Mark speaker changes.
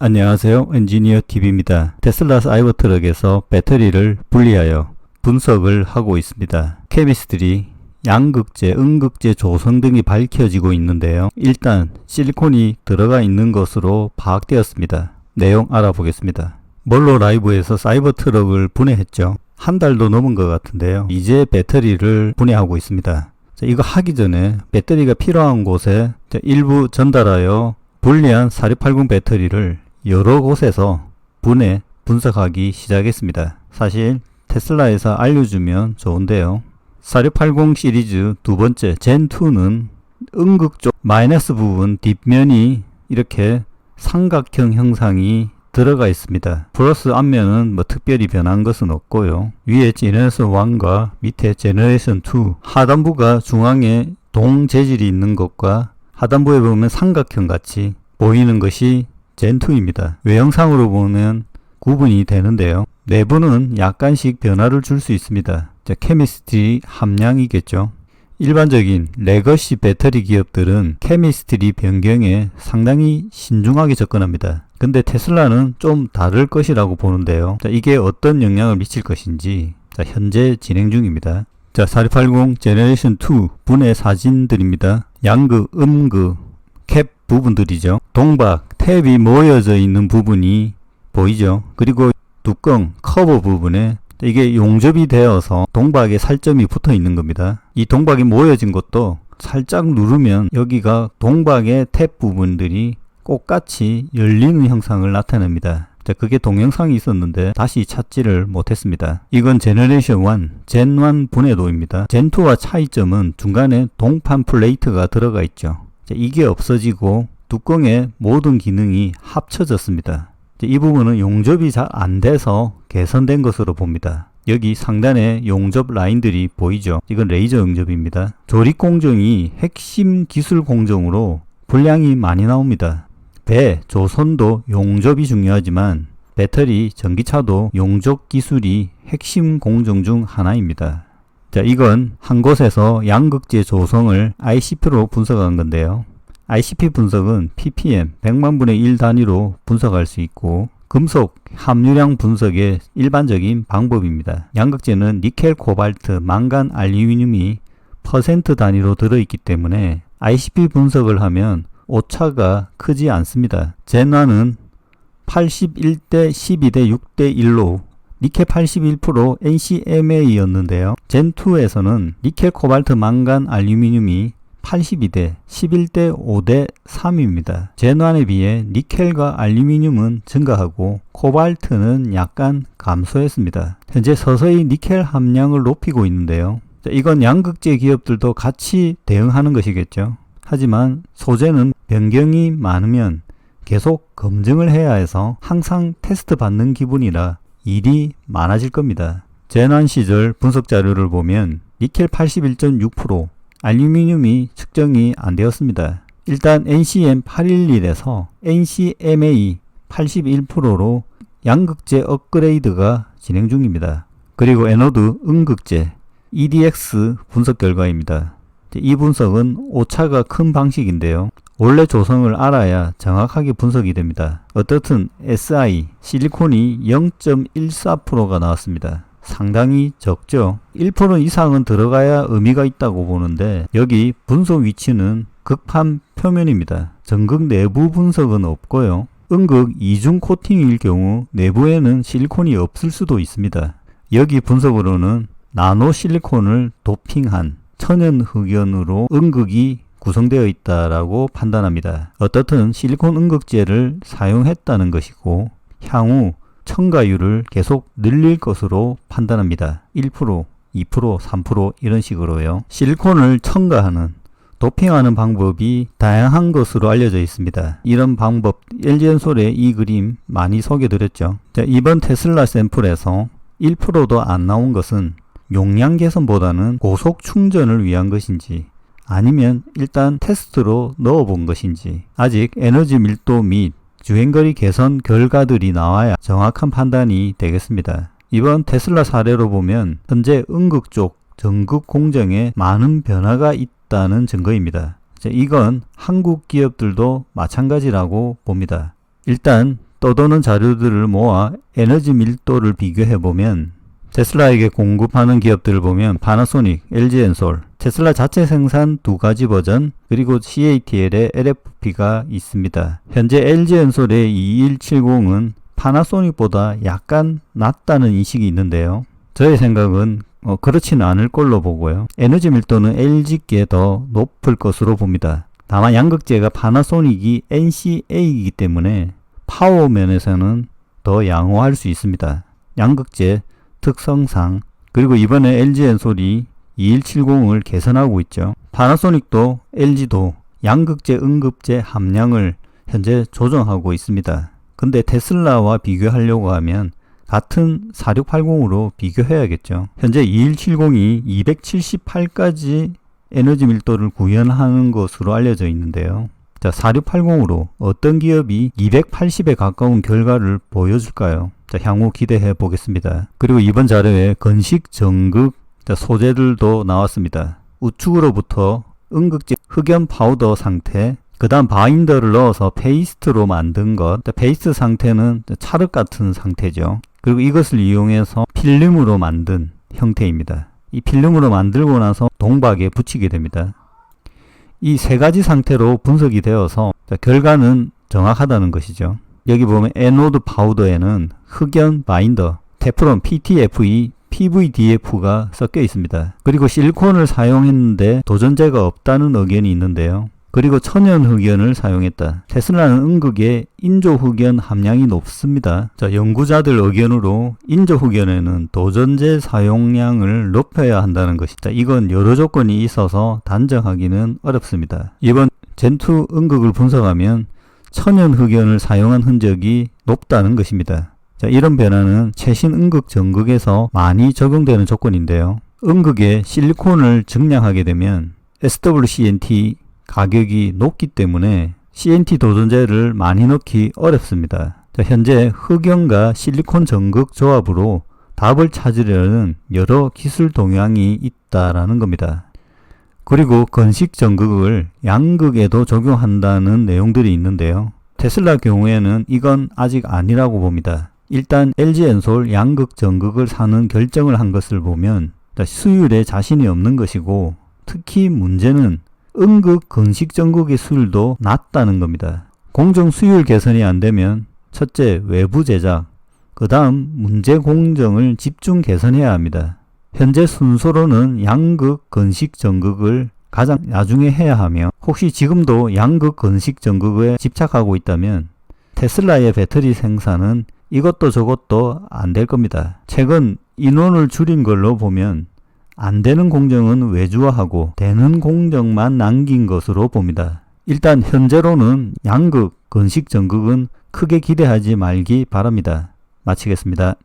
Speaker 1: 안녕하세요. 엔지니어 TV입니다. 테슬라 사이버트럭에서 배터리를 분리하여 분석을 하고 있습니다. 케미스트리, 양극재, 음극재 조성 등이 밝혀지고 있는데요. 일단 실리콘이 들어가 있는 것으로 파악되었습니다. 내용 알아보겠습니다. 멀로 라이브에서 사이버트럭을 분해했죠. 한 달도 넘은 것 같은데요. 이제 배터리를 분해하고 있습니다. 이거 하기 전에 배터리가 필요한 곳에 일부 전달하여 분리한 4680 배터리를 여러 곳에서 분석하기 시작했습니다. 사실 테슬라에서 알려주면 좋은데요. 4680 시리즈 두 번째 젠2는 음극 쪽 마이너스 부분 뒷면이 이렇게 삼각형 형상이 들어가 있습니다. 플러스 앞면은 특별히 변한 것은 없고요. 위에 제너레이션 1과 밑에 제너레이션 2, 하단부가 중앙에 동 재질이 있는 것과 하단부에 보면 삼각형 같이 보이는 것이 젠2입니다. 외형상으로 보면 구분이 되는데요. 내부는 약간씩 변화를 줄 수 있습니다. 케미스트리 함량이겠죠. 일반적인 레거시 배터리 기업들은 케미스트리 변경에 상당히 신중하게 접근합니다. 근데 테슬라는 좀 다를 것이라고 보는데요. 이게 어떤 영향을 미칠 것인지 현재 진행 중입니다. 4680 제너레이션 2 분해 사진들입니다. 양극, 음극, 캡 부분들이죠. 동박, 탭이 모여져 있는 부분이 보이죠. 그리고 뚜껑, 커버 부분에 이게 용접이 되어서 동박에 살점이 붙어 있는 겁니다. 이 동박이 모여진 것도 살짝 누르면 여기가 동박의 탭 부분들이 똑같이 열리는 형상을 나타냅니다. 그게 동영상이 있었는데 다시 찾지를 못했습니다. 이건 제너레이션 1, 젠1 분해도입니다. 젠2와 차이점은 중간에 동판 플레이트가 들어가 있죠. 이게 없어지고 뚜껑의 모든 기능이 합쳐졌습니다. 이 부분은 용접이 잘 안 돼서 개선된 것으로 봅니다. 여기 상단에 용접 라인들이 보이죠. 이건 레이저 용접입니다. 조립 공정이 핵심 기술 공정으로 분량이 많이 나옵니다. 배, 조선도 용접이 중요하지만 배터리, 전기차도 용접 기술이 핵심 공정 중 하나입니다. 이건 한 곳에서 양극재 조성을 ICP로 분석한 건데요. ICP 분석은 ppm 100만 분의 1 단위로 분석할 수 있고 금속 함유량 분석의 일반적인 방법입니다. 양극재는 니켈, 코발트, 망간, 알루미늄이 퍼센트 단위로 들어있기 때문에 ICP 분석을 하면 오차가 크지 않습니다. 젠1은 81대 12대 6대 1로 니켈 81% NCMA였는데요. 젠2에서는 니켈, 코발트, 망간, 알루미늄이 82대 11대 5대 3입니다. 젠1에 비해 니켈과 알루미늄은 증가하고 코발트는 약간 감소했습니다. 현재 서서히 니켈 함량을 높이고 있는데요. 이건 양극재 기업들도 같이 대응하는 것이겠죠. 하지만 소재는 변경이 많으면 계속 검증을 해야 해서 항상 테스트 받는 기분이라 일이 많아질 겁니다. 젠1 시절 분석 자료를 보면 니켈 81.6%, 알루미늄이 측정이 안 되었습니다. 일단 NCM 811에서 NCMA 81%로 양극재 업그레이드가 진행 중입니다. 그리고 에너드 음극재 EDX 분석 결과입니다. 이 분석은 오차가 큰 방식인데요. 원래 조성을 알아야 정확하게 분석이 됩니다. 어떻든 SI, 실리콘이 0.14%가 나왔습니다. 상당히 적죠. 1% 이상은 들어가야 의미가 있다고 보는데 여기 분석 위치는 극판 표면입니다. 전극 내부 분석은 없고요. 음극 이중 코팅일 경우 내부에는 실리콘이 없을 수도 있습니다. 여기 분석으로는 나노 실리콘을 도핑한 천연 흑연으로 음극이 구성되어 있다라고 판단합니다. 어떻든 실리콘 음극재를 사용했다는 것이고 향후 첨가율을 계속 늘릴 것으로 판단합니다. 1%, 2%, 3% 이런 식으로요. 실리콘을 첨가하는, 도핑하는 방법이 다양한 것으로 알려져 있습니다. 이런 방법, LG엔솔의 이 그림 많이 소개드렸죠. 이번 테슬라 샘플에서 1%도 안 나온 것은 용량 개선보다는 고속 충전을 위한 것인지 아니면 일단 테스트로 넣어본 것인지 아직 에너지 밀도 및 주행거리 개선 결과들이 나와야 정확한 판단이 되겠습니다. 이번 테슬라 사례로 보면 현재 음극 쪽 전극 공정에 많은 변화가 있다는 증거입니다. 이건 한국 기업들도 마찬가지라고 봅니다. 일단 떠도는 자료들을 모아 에너지 밀도를 비교해보면 테슬라에게 공급하는 기업들을 보면 파나소닉, LG엔솔, 테슬라 자체 생산 두 가지 버전, 그리고 CATL의 LFP가 있습니다. 현재 LG엔솔의 2170은 파나소닉보다 약간 낫다는 인식이 있는데요. 저의 생각은 그렇지는 않을 걸로 보고요. 에너지 밀도는 LG께 더 높을 것으로 봅니다. 다만 양극재가 파나소닉이 NCA이기 때문에 파워 면에서는 더 양호할 수 있습니다. 양극재 특성상. 그리고 이번에 LG엔솔이 2170을 개선하고 있죠. 파나소닉도 LG도 양극재, 음극재 함량을 현재 조정하고 있습니다. 근데 테슬라와 비교하려고 하면 같은 4680으로 비교해야겠죠. 현재 2170이 278까지 에너지 밀도를 구현하는 것으로 알려져 있는데요. 자, 4680으로 어떤 기업이 280에 가까운 결과를 보여줄까요? 자, 향후 기대해 보겠습니다. 그리고 이번 자료에 건식, 전극, 소재들도 나왔습니다. 우측으로부터 음극재 흑연 파우더 상태, 그 다음 바인더를 넣어서 페이스트로 만든 것, 페이스트 상태는 찰흙 같은 상태죠. 그리고 이것을 이용해서 필름으로 만든 형태입니다. 이 필름으로 만들고 나서 동박에 붙이게 됩니다. 이 세 가지 상태로 분석이 되어서 결과는 정확하다는 것이죠. 여기 보면 에노드 파우더에는 흑연 바인더, 테프론 PTFE, PVDF가 섞여 있습니다. 그리고 실리콘을 사용했는데 도전제가 없다는 의견이 있는데요. 그리고 천연 흑연을 사용했다. 테슬라는 음극에 인조 흑연 함량이 높습니다. 자, 연구자들 의견으로 인조 흑연에는 도전제 사용량을 높여야 한다는 것이다. 이건 여러 조건이 있어서 단정하기는 어렵습니다. 이번 젠2 음극을 분석하면 천연 흑연을 사용한 흔적이 높다는 것입니다. 자, 이런 변화는 최신 음극 전극에서 많이 적용되는 조건인데요. 음극에 실리콘을 증량하게 되면 SWCNT 가격이 높기 때문에 CNT 도전제를 많이 넣기 어렵습니다. 자, 현재 흑연과 실리콘 전극 조합으로 답을 찾으려는 여러 기술 동향이 있다라는 겁니다. 그리고 건식 전극을 양극에도 적용한다는 내용들이 있는데요. 테슬라 경우에는 이건 아직 아니라고 봅니다. 일단 LG엔솔 양극 전극을 사는 결정을 한 것을 보면 수율에 자신이 없는 것이고, 특히 문제는 음극 건식 전극의 수율도 낮다는 겁니다. 공정 수율 개선이 안 되면 첫째 외부 제작, 그 다음 문제 공정을 집중 개선해야 합니다. 현재 순서로는 양극 건식 전극을 가장 나중에 해야 하며, 혹시 지금도 양극 건식 전극에 집착하고 있다면 테슬라의 배터리 생산은 이것도 저것도 안 될 겁니다. 최근 인원을 줄인 걸로 보면 안 되는 공정은 외주화하고 되는 공정만 남긴 것으로 봅니다. 일단 현재로는 양극, 건식 전극은 크게 기대하지 말기 바랍니다. 마치겠습니다.